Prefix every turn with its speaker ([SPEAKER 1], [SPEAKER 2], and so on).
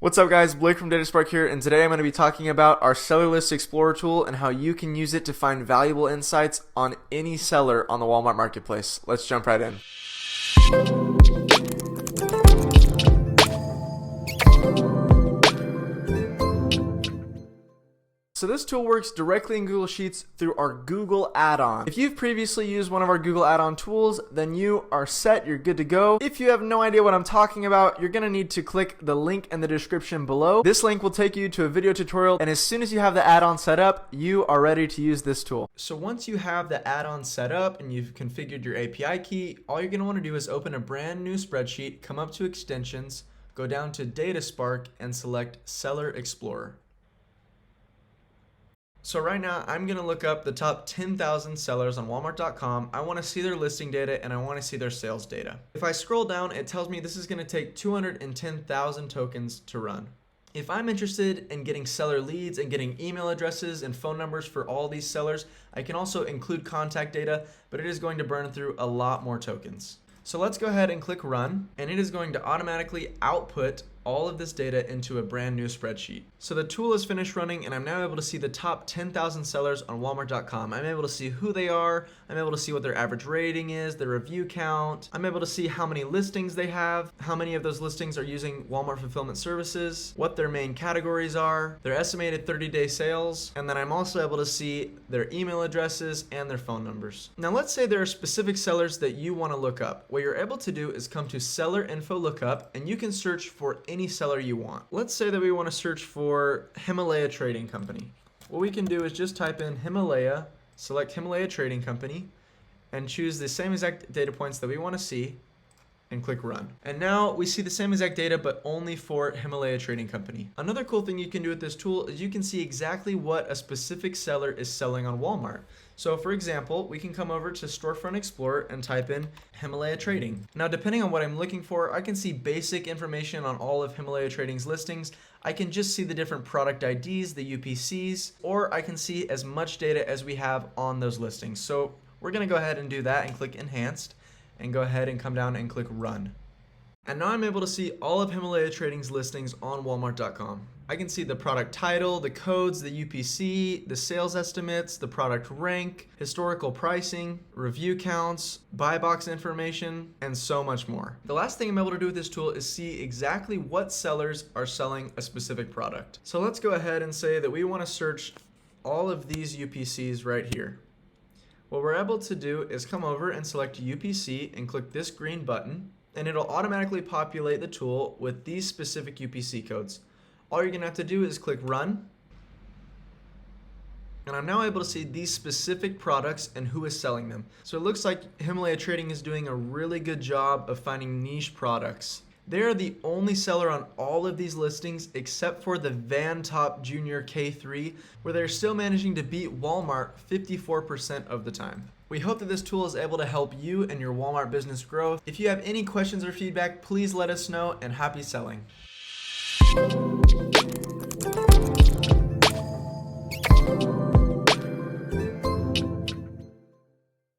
[SPEAKER 1] What's up guys, Blake from DataSpark here, and today I'm going to be talking about our Seller List Explorer tool and how you can use it to find valuable insights on any seller on the Walmart marketplace. Let's jump right in. So this tool works directly in Google Sheets through our Google add-on. If you've previously used one of our Google add-on tools, then you are set, you're good to go. If you have no idea what I'm talking about, you're gonna need to click the link in the description below. This link will take you to a video tutorial, and as soon as you have the add-on set up, you are ready to use this tool. So once you have the add-on set up and you've configured your API key, all you're gonna wanna do is open a brand new spreadsheet, come up to extensions, go down to DataSpark, and select Seller Explorer. So right now, I'm going to look up the top 10,000 sellers on Walmart.com. I want to see their listing data and I want to see their sales data. If I scroll down, it tells me this is going to take 210,000 tokens to run. If I'm interested in getting seller leads and getting email addresses and phone numbers for all these sellers, I can also include contact data, but it is going to burn through a lot more tokens. So let's go ahead and click run, and it is going to automatically output all of this data into a brand new spreadsheet. So the tool is finished running and I'm now able to see the top 10,000 sellers on Walmart.com. I'm able to see who they are, I'm able to see what their average rating is, their review count, I'm able to see how many listings they have, how many of those listings are using Walmart fulfillment services, what their main categories are, their estimated 30-day sales, and then I'm also able to see their email addresses and their phone numbers. Now let's say there are specific sellers that you want to look up. What you're able to do is come to Seller Info Lookup and you can search for any seller you want. Let's say that we want to search for Himalaya Trading Company. What we can do is just type in Himalaya, select Himalaya Trading Company, and choose the same exact data points that we want to see, and click run. And now we see the same exact data, but only for Himalaya Trading Company. Another cool thing you can do with this tool is you can see exactly what a specific seller is selling on Walmart. So for example, we can come over to Storefront Explorer and type in Himalaya Trading. Now, depending on what I'm looking for, I can see basic information on all of Himalaya Trading's listings. I can just see the different product IDs, the UPCs, or I can see as much data as we have on those listings. So we're gonna go ahead and do that and click Enhanced, and go ahead and come down and click Run. And now I'm able to see all of Himalaya Trading's listings on Walmart.com. I can see the product title, the codes, the UPC, the sales estimates, the product rank, historical pricing, review counts, buy box information, and so much more. The last thing I'm able to do with this tool is see exactly what sellers are selling a specific product. So let's go ahead and say that we want to search all of these UPCs right here. What we're able to do is come over and select UPC and click this green button, and it'll automatically populate the tool with these specific UPC codes. All you're gonna have to do is click run, and I'm now able to see these specific products and who is selling them. So it looks like Himalaya Trading is doing a really good job of finding niche products. They are the only seller on all of these listings except for the Van Top Junior K3, where they're still managing to beat Walmart 54% of the time. We hope that this tool is able to help you and your Walmart business grow. If you have any questions or feedback, please let us know, and happy selling.